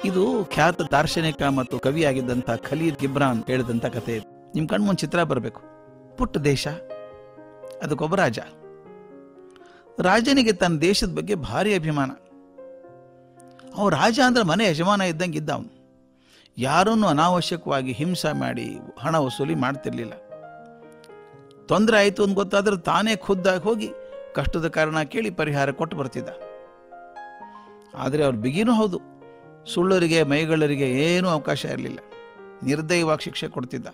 ಇದು ಖ್ಯಾತ ದಾರ್ಶನಿಕ ಮತ್ತು ಕವಿಯಾಗಿದ್ದಂಥ ಖಲೀಲ್ ಗಿಬ್ರಾನ್ ಹೇಳಿದಂಥ ಕಥೆ ಇದು. ನಿಮ್ಮ ಕಣ್ಮುಂದೆ ಚಿತ್ರ ಬರಬೇಕು. ಪುಟ್ಟ ದೇಶ, ಅದಕ್ಕೊಬ್ಬ ರಾಜ. ರಾಜನಿಗೆ ತನ್ನ ದೇಶದ ಬಗ್ಗೆ ಭಾರಿ ಅಭಿಮಾನ. ಅವನು ರಾಜ ಅಂದ್ರೆ ಮನೆ ಯಜಮಾನ ಇದ್ದಂಗೆ ಇದ್ದ. ಅವನು ಯಾರನ್ನು ಅನಾವಶ್ಯಕವಾಗಿ ಹಿಂಸೆ ಮಾಡಿ ಹಣ ವಸೂಲಿ ಮಾಡ್ತಿರ್ಲಿಲ್ಲ. ತೊಂದರೆ ಆಯಿತು ಅಂತ ಗೊತ್ತಾದ್ರೆ ತಾನೇ ಖುದ್ದಾಗಿ ಹೋಗಿ ಕಷ್ಟದ ಕಾರಣ ಕೇಳಿ ಪರಿಹಾರ ಕೊಟ್ಟು ಬರ್ತಿದ್ದ. ಆದರೆ ಅವ್ರ ಬಿಗಿನೂ ಹೌದು, ಸುಳ್ಳರಿಗೆ ಮೈಗಳರಿಗೆ ಏನೂ ಅವಕಾಶ ಇರಲಿಲ್ಲ. ನಿರ್ದಯವಾಗಿ ಶಿಕ್ಷೆ ಕೊಡ್ತಿದ್ದ.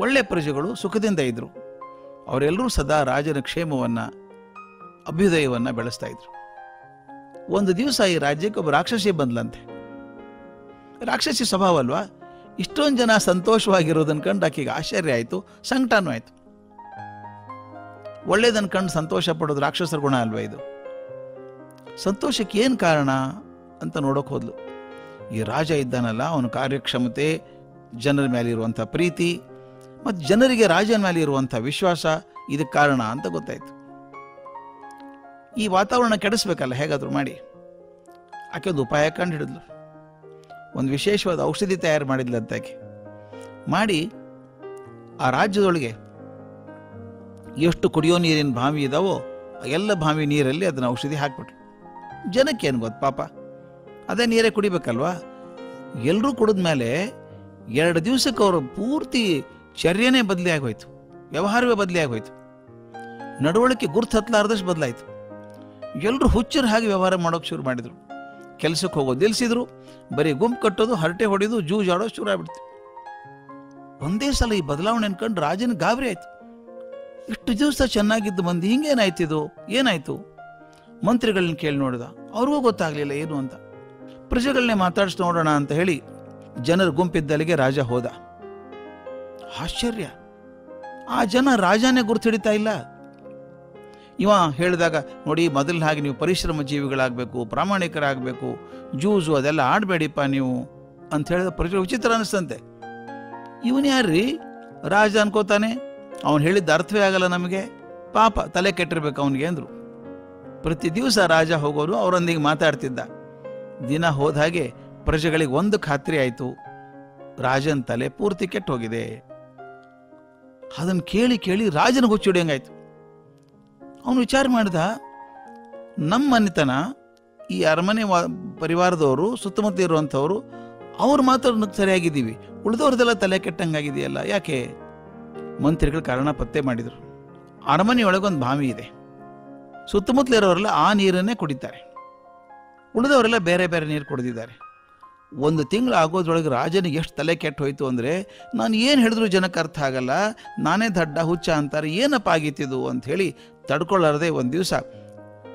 ಒಳ್ಳೆ ಪ್ರಜೆಗಳು ಸುಖದಿಂದ ಇದ್ರು. ಅವರೆಲ್ಲರೂ ಸದಾ ರಾಜನ ಕ್ಷೇಮವನ್ನು, ಅಭ್ಯುದಯವನ್ನು ಬೆಳೆಸ್ತಾ ಇದ್ರು. ಒಂದು ದಿವಸ ಈ ರಾಜ್ಯಕ್ಕೆ ಒಬ್ಬ ರಾಕ್ಷಸಿ ಬಂದ್ಲಂತೆ. ರಾಕ್ಷಸಿ ಸ್ವಭಾವ ಅಲ್ವಾ, ಇಷ್ಟೊಂದು ಜನ ಸಂತೋಷವಾಗಿರೋದನ್ನು ಕಂಡು ಆಕೆಗೆ ಆಶ್ಚರ್ಯ ಆಯಿತು, ಸಂಕಟನೂ ಆಯಿತು. ಒಳ್ಳೇದನ್ನು ಕಂಡು ಸಂತೋಷ ಪಡೋದು ರಾಕ್ಷಸರ ಗುಣ ಅಲ್ವಾ ಇದು? ಸಂತೋಷಕ್ಕೆ ಏನು ಕಾರಣ ಅಂತ ನೋಡೋಕೆ ಹೋದ್ಲು. ಈ ರಾಜ ಇದ್ದಾನಲ್ಲ, ಅವನ ಕಾರ್ಯಕ್ಷಮತೆ, ಜನರ ಮೇಲೆ ಇರುವಂಥ ಪ್ರೀತಿ ಮತ್ತು ಜನರಿಗೆ ರಾಜನ ಮೇಲೆ ಇರುವಂಥ ವಿಶ್ವಾಸ ಇದಕ್ಕೆ ಕಾರಣ ಅಂತ ಗೊತ್ತಾಯಿತು. ಈ ವಾತಾವರಣ ಕೆಡಿಸ್ಬೇಕಲ್ಲ, ಹೇಗಾದರೂ ಮಾಡಿ ಆಕೆ ಒಂದು ಉಪಾಯ ಕಂಡು ಹಿಡಿದ್ಲು. ಒಂದು ವಿಶೇಷವಾದ ಔಷಧಿ ತಯಾರು ಮಾಡಿದ್ಲಂತ ಆಕೆ. ಮಾಡಿ ಆ ರಾಜ್ಯದೊಳಗೆ ಎಷ್ಟು ಕುಡಿಯೋ ನೀರಿನ ಬಾವಿ ಇದಾವೋ ಎಲ್ಲ ಬಾವಿ ನೀರಲ್ಲಿ ಅದನ್ನ ಔಷಧಿ ಹಾಕ್ಬಿಟ್ಲು. ಜನಕ್ಕೆ ಏನು ಗೊತ್ತು ಪಾಪ, ಅದೇ ನೀರೇ ಕುಡಿಬೇಕಲ್ವಾ. ಎಲ್ಲರೂ ಕುಡಿದ್ಮೇಲೆ 2 ದಿವಸಕ್ಕೆ ಅವರು ಪೂರ್ತಿ ಚರ್ಯನೇ ಬದಲಿ ಆಗೋಯ್ತು, ವ್ಯವಹಾರವೇ ಬದಲಿ ಆಗೋಯ್ತು, ನಡವಳಿಕೆ ಗುರ್ತು ಹತ್ತಲಾರ್ದಷ್ಟು ಬದಲಾಯಿತು. ಎಲ್ಲರೂ ಹುಚ್ಚರ ಹಾಗೆ ವ್ಯವಹಾರ ಮಾಡೋಕೆ ಶುರು ಮಾಡಿದರು. ಕೆಲಸಕ್ಕೆ ಹೋಗೋದು ನಿಲ್ಲಿಸಿದ್ರು, ಬರೀ ಗುಂಪು ಕಟ್ಟೋದು, ಹರಟೆ ಹೊಡೆಯೋದು, ಜೂಜಾಡೋದು ಶುರು ಆಗ್ಬಿಡ್ತು. ಒಂದೇ ಸಲ ಈ ಬದಲಾವಣೆ ಅನ್ಕೊಂಡು ರಾಜನ ಗಾಬರಿ ಆಯ್ತು. ಇಷ್ಟು ದಿವಸ ಚೆನ್ನಾಗಿದ್ದು ಮಂದಿ ಹಿಂಗೇನಾಯ್ತಿದು, ಏನಾಯ್ತು? ಮಂತ್ರಿಗಳನ್ನ ಕೇಳಿ ನೋಡಿದ, ಅವ್ರಿಗೂ ಗೊತ್ತಾಗ್ಲಿಲ್ಲ ಏನು ಅಂತ. ಪ್ರಜೆಗಳನ್ನೇ ಮಾತಾಡಿಸಿ ನೋಡೋಣ ಅಂತ ಹೇಳಿ ಜನರ ಗುಂಪಿದ್ದಲ್ಲಿಗೆ ರಾಜ ಹೋದ. ಆಶ್ಚರ್ಯ, ಆ ಜನ ರಾಜನೇ ಗುರ್ತು ಹಿಡಿತಾ ಇಲ್ಲ. ಇವ ಹೇಳಿದಾಗ, ನೋಡಿ ಮೊದಲಿನ ಹಾಗೆ ನೀವು ಪರಿಶ್ರಮ ಜೀವಿಗಳಾಗಬೇಕು, ಪ್ರಾಮಾಣಿಕರಾಗಬೇಕು, ಜೂಜು ಅದೆಲ್ಲ ಆಡಬೇಡಿಪ್ಪ ನೀವು ಅಂತ ಹೇಳಿದ ಪ್ರಜೆ ವಿಚಿತ್ರ ಅನಿಸ್ತಂತೆ. ಇವನು ಯಾರ್ರೀ ರಾಜ ಅನ್ಕೋತಾನೆ, ಅವನು ಹೇಳಿದ್ದ ಅರ್ಥವೇ ಆಗಲ್ಲ ನಮಗೆ, ಪಾಪ ತಲೆ ಕೆಟ್ಟಿರ್ಬೇಕು ಅವನಿಗೆ ಅಂದ್ರು. ಪ್ರತಿ ದಿವಸ ರಾಜ ಹೋಗೋರು ಅವರೊಂದಿಗೆ ಮಾತಾಡ್ತಿದ್ದ. ದಿನ ಹೋದ ಹಾಗೆ ಪ್ರಜೆಗಳಿಗೆ ಒಂದು ಖಾತ್ರಿ ಆಯಿತು, ರಾಜನ ತಲೆ ಪೂರ್ತಿ ಕೆಟ್ಟು ಹೋಗಿದೆ. ಅದನ್ನು ಕೇಳಿ ಕೇಳಿ ರಾಜನ ಹುಚ್ಚು ಹಿಡಿಯಂಗಾಯ್ತು. ಅವನು ವಿಚಾರ ಮಾಡಿದ, ನಮ್ಮ ಮನೆತನ, ಈ ಅರಮನೆ ಪರಿವಾರದವರು, ಸುತ್ತಮುತ್ತ ಇರುವಂಥವ್ರು, ಅವ್ರು ಮಾತ್ರ ಸರಿಯಾಗಿದ್ದೀವಿ, ಉಳಿದವ್ರದೆಲ್ಲ ತಲೆ ಕೆಟ್ಟಂಗಾಗಿದೆಯಲ್ಲ, ಯಾಕೆ? ಮಂತ್ರಿಗಳು ಕಾರಣ ಪತ್ತೆ ಮಾಡಿದರು. ಅರಮನೆಯೊಳಗೊಂದು ಬಾವಿ ಇದೆ, ಸುತ್ತಮುತ್ತಲಿರೋರೆಲ್ಲ ಆ ನೀರನ್ನೇ ಕುಡಿತಾರೆ, ಉಳಿದವರೆಲ್ಲ ಬೇರೆ ಬೇರೆ ನೀರು ಕುಡಿದಿದ್ದಾರೆ. 1 ತಿಂಗಳು ಆಗೋದ್ರೊಳಗೆ ರಾಜನಿಗೆ ಎಷ್ಟು ತಲೆ ಕೆಟ್ಟು ಹೋಯ್ತು ಅಂದರೆ, ನಾನು ಏನು ಹೇಳಿದ್ರು ಜನಕ್ಕೆ ಅರ್ಥ ಆಗಲ್ಲ, ನಾನೇ ದಡ್ಡ ಹುಚ್ಚ ಅಂತಾರೆ, ಏನಪ್ಪ ಆಗಿತ್ತಿದು ಅಂತ ಹೇಳಿ ತಡ್ಕೊಳ್ಳಾರದೆ ಒಂದು ದಿವಸ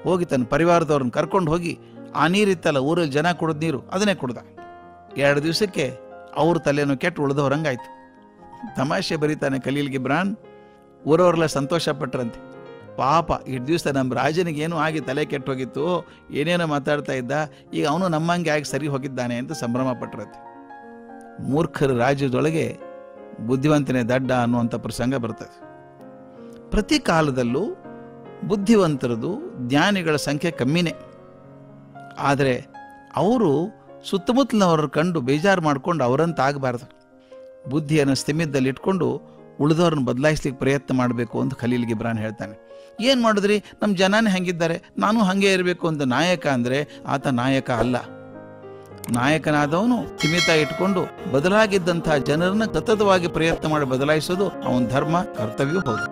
ಹೋಗಿ ತನ್ನ ಪರಿವಾರದವ್ರನ್ನ ಕರ್ಕೊಂಡು ಹೋಗಿ ಆ ನೀರಿತ್ತಲ್ಲ ಊರಲ್ಲಿ ಜನ ಕುಡಿದ ನೀರು ಅದನ್ನೇ ಕುಡ್ದ. 2 ದಿವಸಕ್ಕೆ ಅವ್ರ ತಲೆನೂ ಕೆಟ್ಟು ಉಳಿದವ್ರಂಗಾಯ್ತು. ತಮಾಷೆ ಬರೀತಾನೆ ಖಲೀಲ್ ಗಿಬ್ರಾನ್. ಊರವರೆಲ್ಲ ಸಂತೋಷ ಪಟ್ರಂತೆ. ಪಾಪ ಇಷ್ಟು ದಿವಸ ನಮ್ಮ ರಾಜನಿಗೆ ಏನೂ ಆಗಿ ತಲೆ ಕೆಟ್ಟು ಹೋಗಿತ್ತು, ಏನೇನೋ ಮಾತಾಡ್ತಾ ಇದ್ದ, ಈಗ ಅವನು ನಮ್ಮಂಗೆ ಆಗಿ ಸರಿ ಹೋಗಿದ್ದಾನೆ ಅಂತ ಸಂಭ್ರಮ ಪಟ್ರಂತೆ. ಮೂರ್ಖರ ರಾಜ್ಯದೊಳಗೆ ಬುದ್ಧಿವಂತನೇ ದಡ್ಡ ಅನ್ನುವಂಥ ಪ್ರಸಂಗ ಬರ್ತದೆ. ಪ್ರತಿ ಕಾಲದಲ್ಲೂ ಬುದ್ಧಿವಂತರದು, ಜ್ಞಾನಿಗಳ ಸಂಖ್ಯೆ ಕಮ್ಮಿನೇ. ಆದರೆ ಅವರು ಸುತ್ತಮುತ್ತಲಿನವ್ರ ಕಂಡು ಬೇಜಾರು ಮಾಡ್ಕೊಂಡು ಅವರಂತಾಗಬಾರ್ದು. ಬುದ್ಧಿಯನ್ನು ಸ್ಥಿಮಿತದಲ್ಲಿ ಇಟ್ಕೊಂಡು ಉಳಿದವ್ರನ್ನ ಬದಲಾಯಿಸ್ಲಿಕ್ಕೆ ಪ್ರಯತ್ನ ಮಾಡಬೇಕು ಅಂತ ಖಲೀಲ್ ಗಿಬ್ರಾನ್ ಹೇಳ್ತಾನೆ. ಏನು ಮಾಡಿದ್ರಿ, ನಮ್ಮ ಜನನೇ ಹಂಗಿದ್ದಾರೆ, ನಾನು ಹಾಗೆ ಇರಬೇಕು ಅಂತ ನಾಯಕ ಅಂದರೆ ಆತ ನಾಯಕ ಅಲ್ಲ. ನಾಯಕನಾದವನು ಸ್ಥಿಮಿತ ಇಟ್ಕೊಂಡು ಬದಲಾಗಿದ್ದಂತಹ ಜನರನ್ನ ಸತತವಾಗಿ ಪ್ರಯತ್ನ ಮಾಡಿ ಬದಲಾಯಿಸೋದು ಅವನ ಧರ್ಮ, ಕರ್ತವ್ಯ ಹೌದು.